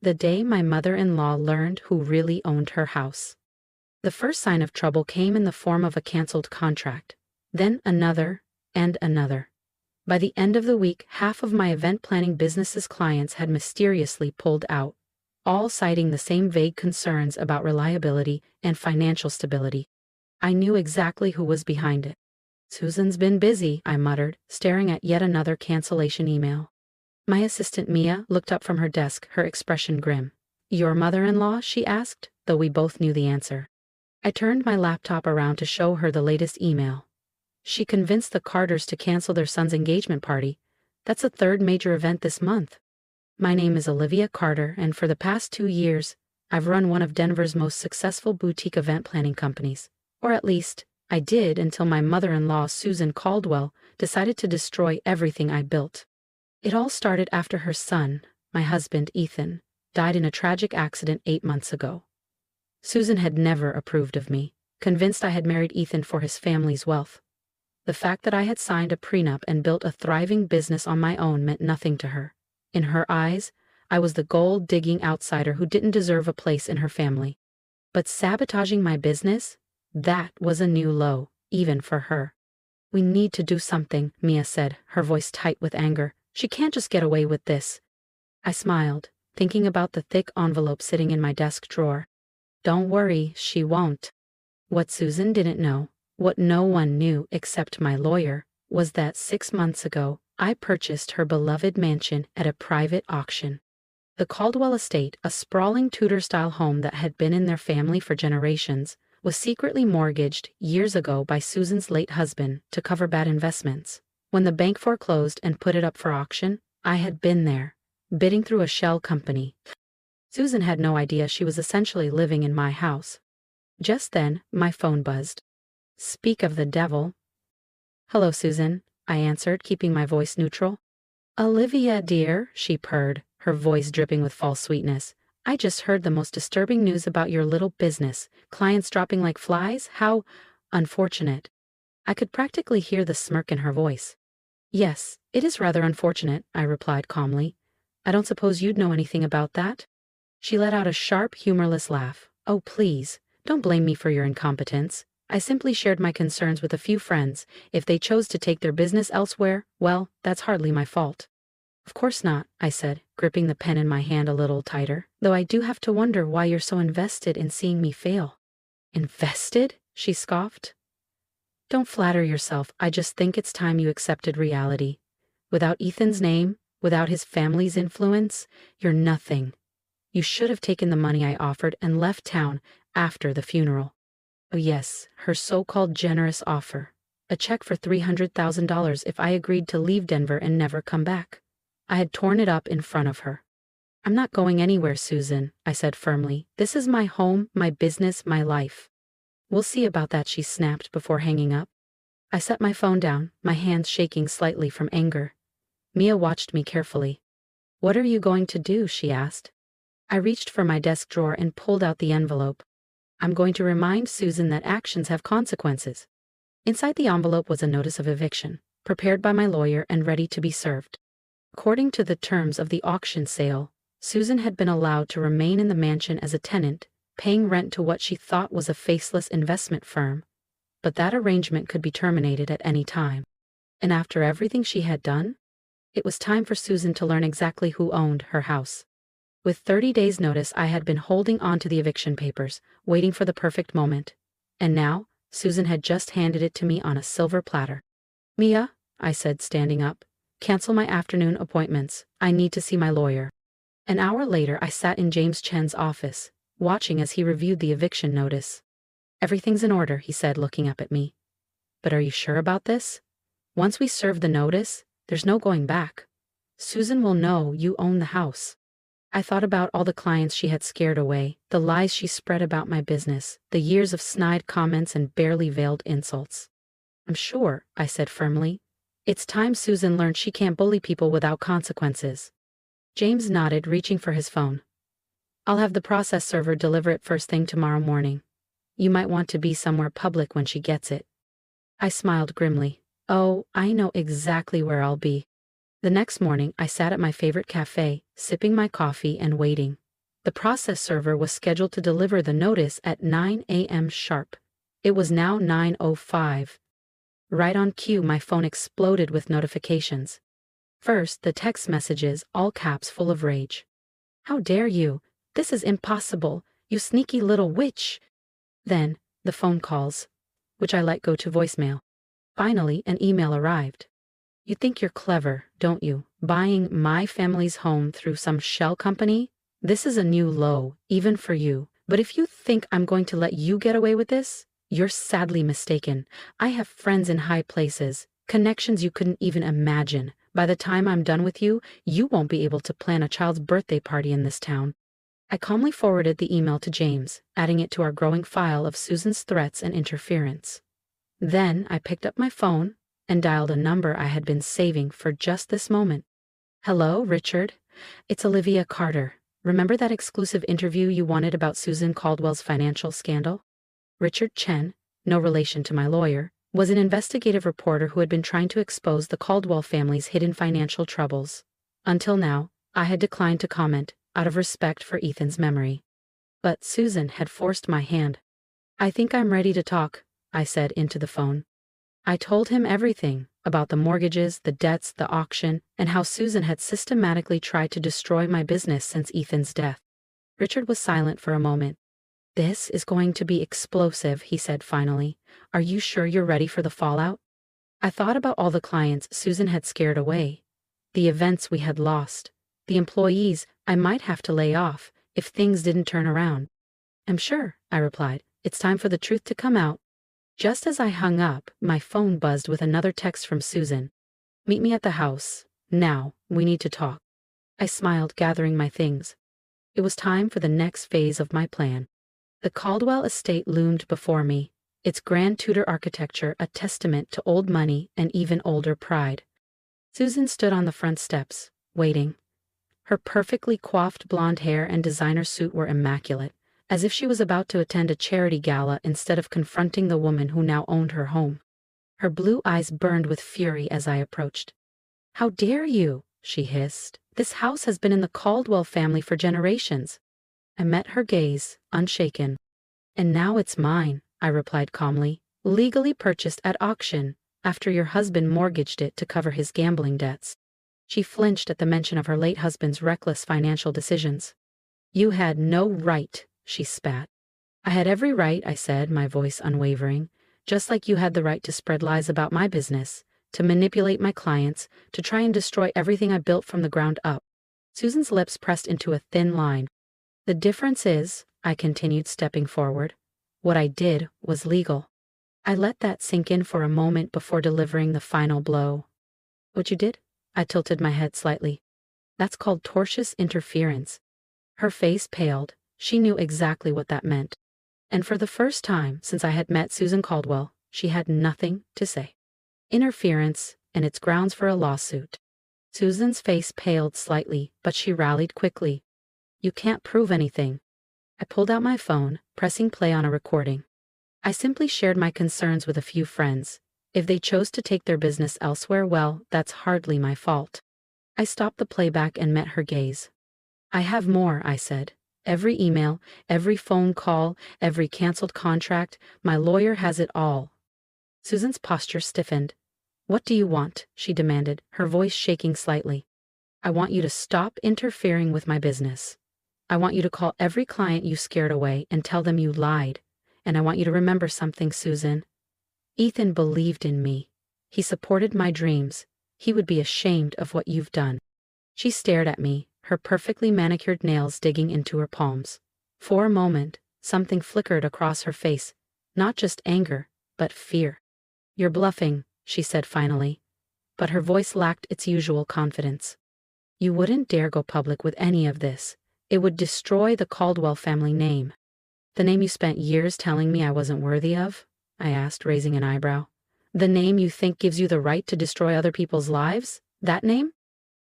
the day my mother-in-law learned who really owned her house. The first sign of trouble came in the form of a canceled contract, then another, and another. By the end of the week, half of my event planning business's clients had mysteriously pulled out, all citing the same vague concerns about reliability and financial stability. I knew exactly who was behind it. "Susan's been busy," I muttered, staring at yet another cancellation email. My assistant Mia looked up from her desk, her expression grim. "Your mother-in-law?" she asked, though we both knew the answer. I turned my laptop around to show her the latest email. She convinced the Carters to cancel their son's engagement party. That's the third major event this month. "My name is Olivia Carter, and for the past 2 years, I've run one of Denver's most successful boutique event planning companies. Or at least, I did until my mother-in-law, Susan Caldwell, decided to destroy everything I built. It all started after her son, my husband Ethan, died in a tragic accident 8 months ago. Susan had never approved of me, convinced I had married Ethan for his family's wealth. The fact that I had signed a prenup and built a thriving business on my own meant nothing to her. In her eyes, I was the gold-digging outsider who didn't deserve a place in her family. But sabotaging my business? That was a new low, even for her. "We need to do something," Mia said, her voice tight with anger. "She can't just get away with this." I smiled, thinking about the thick envelope sitting in my desk drawer. "Don't worry, she won't." What Susan didn't know, what no one knew except my lawyer, was that 6 months ago, I purchased her beloved mansion at a private auction. The Caldwell estate, a sprawling Tudor-style home that had been in their family for generations, was secretly mortgaged years ago by Susan's late husband to cover bad investments. When the bank foreclosed and put it up for auction, I had been there, bidding through a shell company. Susan had no idea she was essentially living in my house. Just then, my phone buzzed. Speak of the devil. "Hello, Susan," I answered, keeping my voice neutral. "Olivia, dear," she purred, her voice dripping with false sweetness. "I just heard the most disturbing news about your little business. Clients dropping like flies? How unfortunate." I could practically hear the smirk in her voice. "Yes, it is rather unfortunate," I replied calmly. "I don't suppose you'd know anything about that?" She let out a sharp, humorless laugh. "Oh, please, don't blame me for your incompetence. I simply shared my concerns with a few friends. If they chose to take their business elsewhere, well, that's hardly my fault." "Of course not," I said, gripping the pen in my hand a little tighter, "though I do have to wonder why you're so invested in seeing me fail." "Invested?" she scoffed. "Don't flatter yourself. I just think it's time you accepted reality. Without Ethan's name, without his family's influence, you're nothing. You should have taken the money I offered and left town after the funeral." Oh yes, her so-called generous offer. A check for $300,000 if I agreed to leave Denver and never come back. I had torn it up in front of her. "I'm not going anywhere, Susan," I said firmly. "This is my home, my business, my life." "We'll see about that," she snapped before hanging up. I set my phone down, my hands shaking slightly from anger. Mia watched me carefully. "What are you going to do?" she asked. I reached for my desk drawer and pulled out the envelope. "I'm going to remind Susan that actions have consequences." Inside the envelope was a notice of eviction, prepared by my lawyer and ready to be served. According to the terms of the auction sale, Susan had been allowed to remain in the mansion as a tenant, paying rent to what she thought was a faceless investment firm. But that arrangement could be terminated at any time. And after everything she had done, it was time for Susan to learn exactly who owned her house. With 30 days' notice, I had been holding on to the eviction papers, waiting for the perfect moment. And now, Susan had just handed it to me on a silver platter. "Mia," I said, standing up, "cancel my afternoon appointments. I need to see my lawyer." An hour later, I sat in James Chen's office, watching as he reviewed the eviction notice. "Everything's in order," he said, looking up at me. "But are you sure about this? Once we serve the notice, there's no going back. Susan will know you own the house." I thought about all the clients she had scared away, the lies she spread about my business, the years of snide comments and barely veiled insults. "I'm sure," I said firmly. "It's time Susan learned she can't bully people without consequences." James nodded, reaching for his phone. "I'll have the process server deliver it first thing tomorrow morning. You might want to be somewhere public when she gets it." I smiled grimly. "Oh, I know exactly where I'll be." The next morning, I sat at my favorite cafe, sipping my coffee and waiting. The process server was scheduled to deliver the notice at 9 a.m. sharp. It was now 9:05. Right on cue, my phone exploded with notifications. First, the text messages, all caps full of rage. "How dare you? This is impossible, you sneaky little witch!" Then, the phone calls, which I let go to voicemail. Finally, an email arrived. "You think you're clever, don't you, buying my family's home through some shell company? This is a new low, even for you. But if you think I'm going to let you get away with this, you're sadly mistaken. I have friends in high places, connections you couldn't even imagine. By the time I'm done with you, you won't be able to plan a child's birthday party in this town." I calmly forwarded the email to James, adding it to our growing file of Susan's threats and interference. Then I picked up my phone and dialed a number I had been saving for just this moment. "Hello, Richard. It's Olivia Carter. Remember that exclusive interview you wanted about Susan Caldwell's financial scandal?" Richard Chen, no relation to my lawyer, was an investigative reporter who had been trying to expose the Caldwell family's hidden financial troubles. Until now, I had declined to comment, out of respect for Ethan's memory. But Susan had forced my hand. "I think I'm ready to talk," I said into the phone. I told him everything about the mortgages, the debts, the auction, and how Susan had systematically tried to destroy my business since Ethan's death. Richard was silent for a moment. "This is going to be explosive," he said finally. "Are you sure you're ready for the fallout?" I thought about all the clients Susan had scared away, the events we had lost, the employees I might have to lay off if things didn't turn around. "I'm sure," I replied. "It's time for the truth to come out." Just as I hung up, my phone buzzed with another text from Susan. "Meet me at the house. Now, we need to talk." I smiled, gathering my things. It was time for the next phase of my plan. The Caldwell estate loomed before me, its grand Tudor architecture a testament to old money and even older pride. Susan stood on the front steps, waiting. Her perfectly coiffed blonde hair and designer suit were immaculate, as if she was about to attend a charity gala instead of confronting the woman who now owned her home. Her blue eyes burned with fury as I approached. "How dare you?" she hissed. "This house has been in the Caldwell family for generations." I met her gaze, unshaken. "And now it's mine," I replied calmly, "legally purchased at auction, after your husband mortgaged it to cover his gambling debts." She flinched at the mention of her late husband's reckless financial decisions. "You had no right," she spat. "I had every right," I said, my voice unwavering, "just like you had the right to spread lies about my business, to manipulate my clients, to try and destroy everything I built from the ground up." Susan's lips pressed into a thin line. "The difference is," I continued, stepping forward, "what I did was legal." I let that sink in for a moment before delivering the final blow. "What you did?" I tilted my head slightly. "That's called tortious interference." Her face paled. She knew exactly what that meant. And for the first time since I had met Susan Caldwell, she had nothing to say. Interference, and its grounds for a lawsuit. Susan's face paled slightly, but she rallied quickly. "You can't prove anything." I pulled out my phone, pressing play on a recording. I simply shared my concerns with a few friends. If they chose to take their business elsewhere, well, that's hardly my fault. I stopped the playback and met her gaze. "I have more," I said. "Every email, every phone call, every canceled contract, my lawyer has it all." Susan's posture stiffened. "What do you want?" she demanded, her voice shaking slightly. "I want you to stop interfering with my business. I want you to call every client you scared away and tell them you lied. And I want you to remember something, Susan. Ethan believed in me. He supported my dreams. He would be ashamed of what you've done." She stared at me, her perfectly manicured nails digging into her palms. For a moment, something flickered across her face, not just anger, but fear. "You're bluffing," she said finally, but her voice lacked its usual confidence. "You wouldn't dare go public with any of this. It would destroy the Caldwell family name." "The name you spent years telling me I wasn't worthy of?" I asked, raising an eyebrow. "The name you think gives you the right to destroy other people's lives? That name?"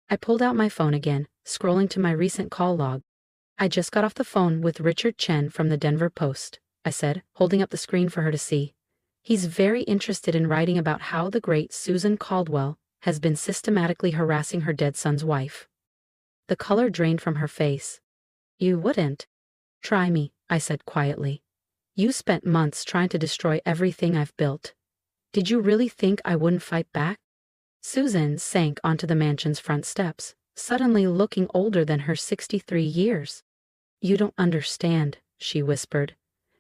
I pulled out my phone again, scrolling to my recent call log. "I just got off the phone with Richard Chen from the Denver Post," I said, holding up the screen for her to see. "He's very interested in writing about how the great Susan Caldwell has been systematically harassing her dead son's wife." The color drained from her face. You wouldn't. Try me, I said quietly. You spent months trying to destroy everything I've built. Did you really think I wouldn't fight back? Susan sank onto the mansion's front steps, suddenly looking older than her 63 years. You don't understand, she whispered.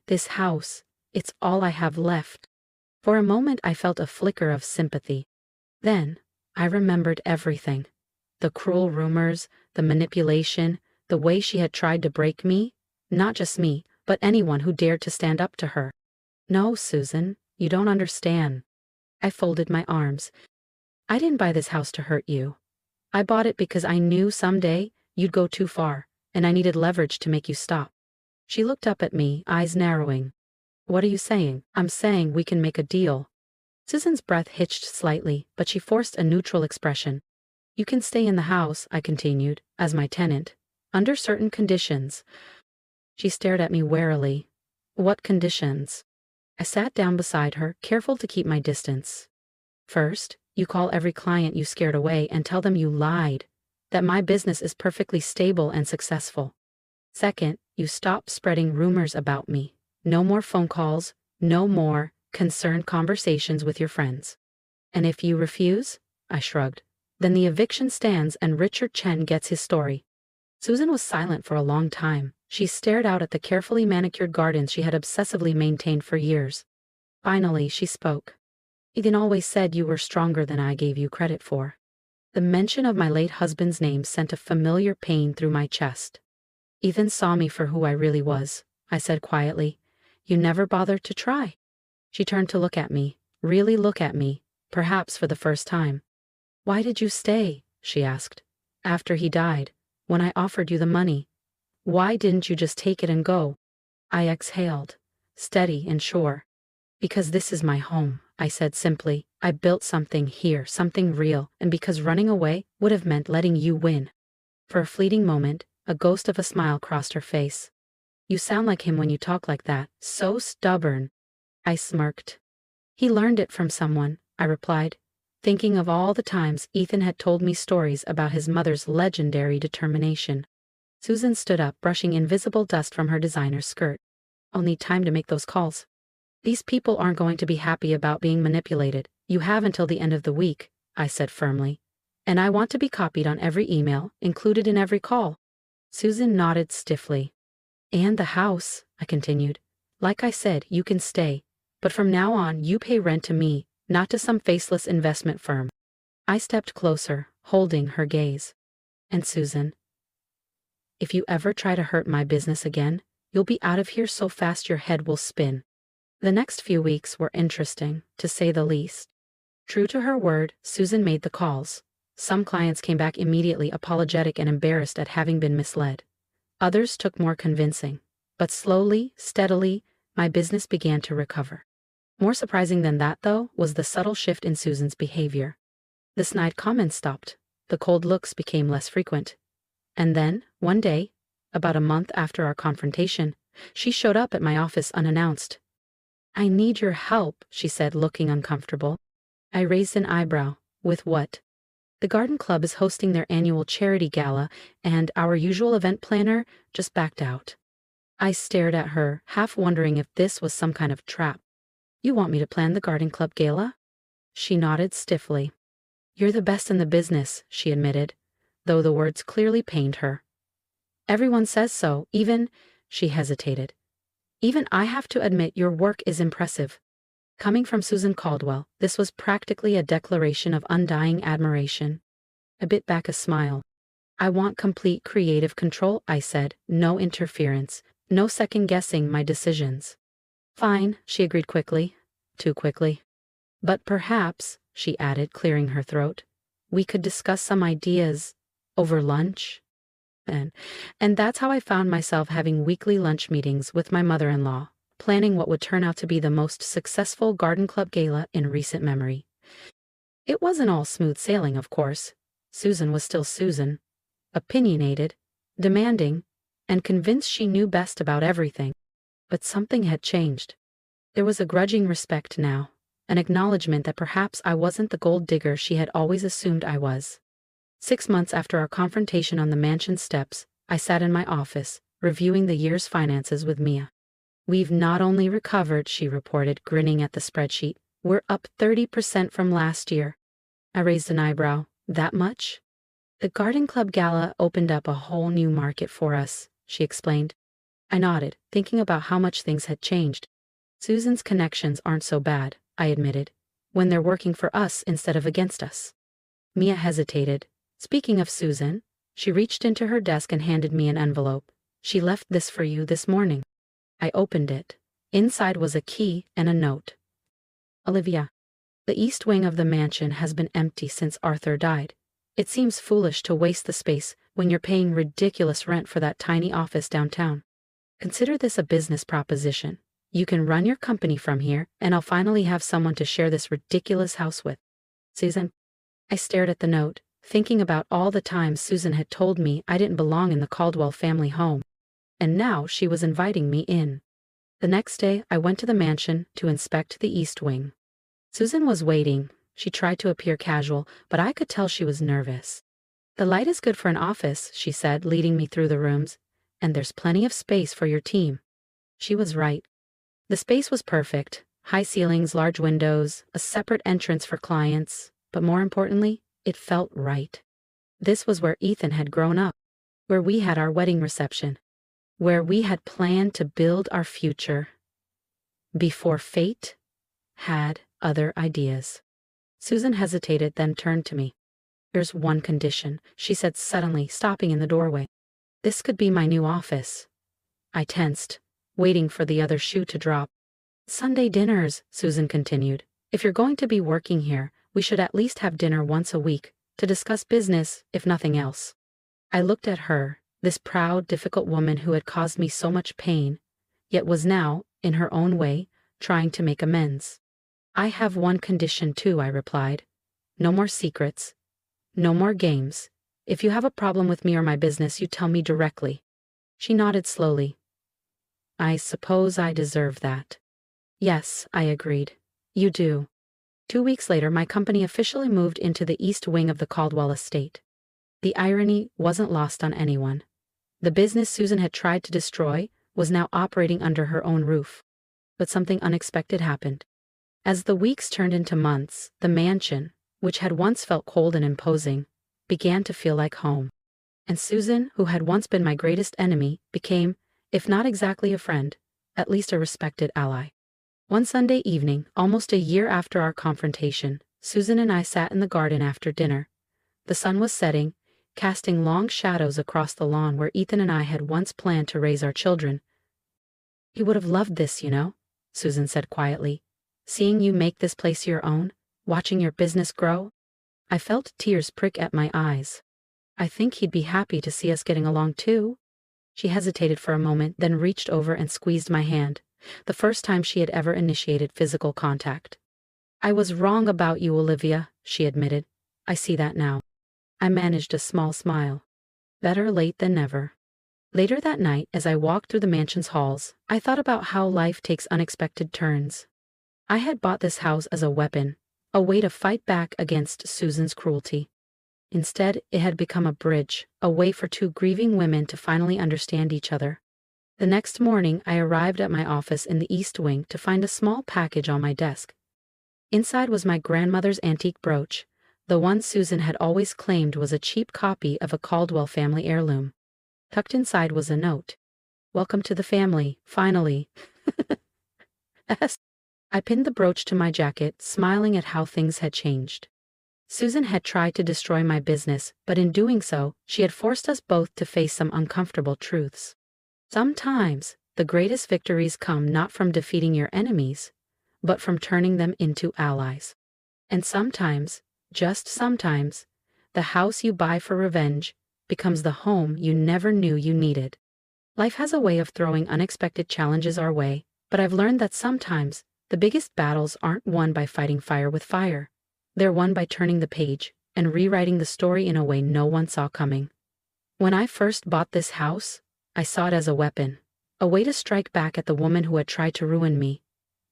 This house, it's all I have left. For a moment I felt a flicker of sympathy. Then, I remembered everything. The cruel rumors, the manipulation, the way she had tried to break me, not just me, but anyone who dared to stand up to her. No, Susan, you don't understand. I folded my arms. I didn't buy this house to hurt you. I bought it because I knew someday you'd go too far, and I needed leverage to make you stop. She looked up at me, eyes narrowing. What are you saying? I'm saying we can make a deal. Susan's breath hitched slightly, but she forced a neutral expression. You can stay in the house, I continued, as my tenant, under certain conditions. She stared at me warily. What conditions? I sat down beside her, careful to keep my distance. First, you call every client you scared away and tell them you lied, that my business is perfectly stable and successful. Second, you stop spreading rumors about me. No more phone calls, no more concerned conversations with your friends. And if you refuse, I shrugged, then the eviction stands and Richard Chen gets his story. Susan was silent for a long time. She stared out at the carefully manicured gardens she had obsessively maintained for years. Finally, she spoke. Ethan always said you were stronger than I gave you credit for. The mention of my late husband's name sent a familiar pain through my chest. Ethan saw me for who I really was, I said quietly. You never bothered to try. She turned to look at me, really look at me, perhaps for the first time. Why did you stay? She asked. After he died, when I offered you the money. Why didn't you just take it and go? I exhaled, steady and sure. Because this is my home, I said simply. I built something here, something real, and because running away would have meant letting you win. For a fleeting moment, a ghost of a smile crossed her face. You sound like him when you talk like that, so stubborn. I smirked. He learned it from someone, I replied, thinking of all the times Ethan had told me stories about his mother's legendary determination. Susan stood up, brushing invisible dust from her designer skirt. I'll need time to make those calls. These people aren't going to be happy about being manipulated. You have until the end of the week, I said firmly. And I want to be copied on every email, included in every call. Susan nodded stiffly. And the house, I continued. Like I said, you can stay. But from now on, you pay rent to me, not to some faceless investment firm. I stepped closer, holding her gaze. And Susan, if you ever try to hurt my business again, you'll be out of here so fast your head will spin. The next few weeks were interesting, to say the least. True to her word, Susan made the calls. Some clients came back immediately apologetic and embarrassed at having been misled. Others took more convincing. But slowly, steadily, my business began to recover. More surprising than that, though, was the subtle shift in Susan's behavior. The snide comments stopped. The cold looks became less frequent. And then, one day, about a month after our confrontation, she showed up at my office unannounced. I need your help, she said, looking uncomfortable. I raised an eyebrow. With what? The garden club is hosting their annual charity gala, and our usual event planner just backed out. I stared at her, half wondering if this was some kind of trap. You want me to plan the garden club gala? She nodded stiffly. You're the best in the business, she admitted, though the words clearly pained her. Everyone says so, even, she hesitated. Even I have to admit your work is impressive. Coming from Susan Caldwell, this was practically a declaration of undying admiration. I bit back a smile. I want complete creative control, I said, no interference, no second-guessing my decisions. Fine, she agreed quickly. Too quickly. But perhaps, she added, clearing her throat, we could discuss some ideas over lunch. And that's how I found myself having weekly lunch meetings with my mother-in-law, planning what would turn out to be the most successful garden club gala in recent memory. It wasn't all smooth sailing, of course. Susan was still Susan, opinionated, demanding, and convinced she knew best about everything. But something had changed. There was a grudging respect now, an acknowledgement that perhaps I wasn't the gold digger she had always assumed I was. 6 months after our confrontation on the mansion steps, I sat in my office, reviewing the year's finances with Mia. "We've not only recovered," she reported, grinning at the spreadsheet. "We're up 30% from last year." I raised an eyebrow. "That much?" "The Garden Club Gala opened up a whole new market for us," she explained. I nodded, thinking about how much things had changed. "Susan's connections aren't so bad," I admitted, "when they're working for us instead of against us." Mia hesitated. "Speaking of Susan," she reached into her desk and handed me an envelope. "She left this for you this morning." I opened it. Inside was a key and a note. "Olivia, the east wing of the mansion has been empty since Arthur died. It seems foolish to waste the space when you're paying ridiculous rent for that tiny office downtown. Consider this a business proposition. You can run your company from here, and I'll finally have someone to share this ridiculous house with. Susan." I stared at the note, thinking about all the times Susan had told me I didn't belong in the Caldwell family home. And now she was inviting me in. The next day, I went to the mansion to inspect the east wing. Susan was waiting. She tried to appear casual, but I could tell she was nervous. "The light is good for an office," she said, leading me through the rooms, "and there's plenty of space for your team." She was right. The space was perfect. High ceilings, large windows, a separate entrance for clients, but more importantly, it felt right. This was where Ethan had grown up, where we had our wedding reception, where we had planned to build our future before fate had other ideas. Susan hesitated, then turned to me. "There's one condition," she said suddenly, stopping in the doorway. "This could be my new office." I tensed, waiting for the other shoe to drop. "Sunday dinners," Susan continued. "If you're going to be working here, we should at least have dinner once a week, to discuss business, if nothing else." I looked at her, this proud, difficult woman who had caused me so much pain, yet was now, in her own way, trying to make amends. "I have one condition too," I replied. "No more secrets. No more games. If you have a problem with me or my business, you tell me directly." She nodded slowly. "I suppose I deserve that." "Yes," I agreed. "You do." 2 weeks later, my company officially moved into the east wing of the Caldwell estate. The irony wasn't lost on anyone. The business Susan had tried to destroy was now operating under her own roof. But something unexpected happened. As the weeks turned into months, the mansion, which had once felt cold and imposing, began to feel like home. And Susan, who had once been my greatest enemy, became, if not exactly a friend, at least a respected ally. One Sunday evening, almost a year after our confrontation, Susan and I sat in the garden after dinner. The sun was setting, casting long shadows across the lawn where Ethan and I had once planned to raise our children. "You would have loved this, you know," Susan said quietly. "Seeing you make this place your own, watching your business grow." I felt tears prick at my eyes. "I think he'd be happy to see us getting along too." She hesitated for a moment, then reached over and squeezed my hand, the first time she had ever initiated physical contact. "I was wrong about you, Olivia," she admitted. "I see that now." I managed a small smile. Better late than never. Later that night, as I walked through the mansion's halls, I thought about how life takes unexpected turns. I had bought this house as a weapon, a way to fight back against Susan's cruelty. Instead, it had become a bridge, a way for two grieving women to finally understand each other. The next morning, I arrived at my office in the East Wing to find a small package on my desk. Inside was my grandmother's antique brooch, the one Susan had always claimed was a cheap copy of a Caldwell family heirloom. Tucked inside was a note. "Welcome to the family, finally." I pinned the brooch to my jacket, smiling at how things had changed. Susan had tried to destroy my business, but in doing so, she had forced us both to face some uncomfortable truths. Sometimes, the greatest victories come not from defeating your enemies, but from turning them into allies. And sometimes, just sometimes, the house you buy for revenge becomes the home you never knew you needed. Life has a way of throwing unexpected challenges our way, but I've learned that sometimes the biggest battles aren't won by fighting fire with fire. They're won by turning the page and rewriting the story in a way no one saw coming. When I first bought this house, I saw it as a weapon, a way to strike back at the woman who had tried to ruin me.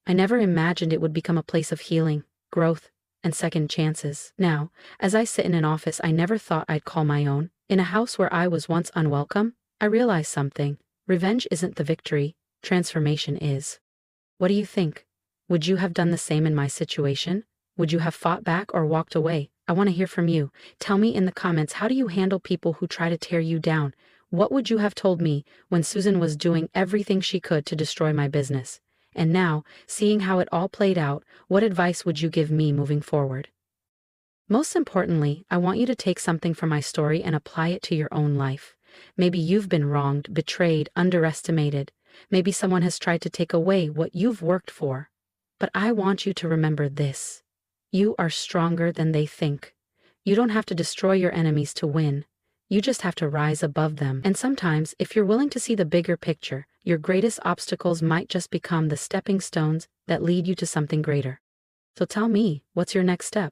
I never imagined it would become a place of healing, growth, and second chances. Now, as I sit in an office I never thought I'd call my own, in a house where I was once unwelcome, I realize something. Revenge isn't the victory, transformation is. What do you think? Would you have done the same in my situation? Would you have fought back or walked away? I want to hear from you. Tell me in the comments, how do you handle people who try to tear you down? What would you have told me when Susan was doing everything she could to destroy my business? And now, seeing how it all played out, what advice would you give me moving forward? Most importantly, I want you to take something from my story and apply it to your own life. Maybe you've been wronged, betrayed, underestimated. Maybe someone has tried to take away what you've worked for. But I want you to remember this. You are stronger than they think. You don't have to destroy your enemies to win. You just have to rise above them. And sometimes, if you're willing to see the bigger picture, your greatest obstacles might just become the stepping stones that lead you to something greater. So tell me, what's your next step?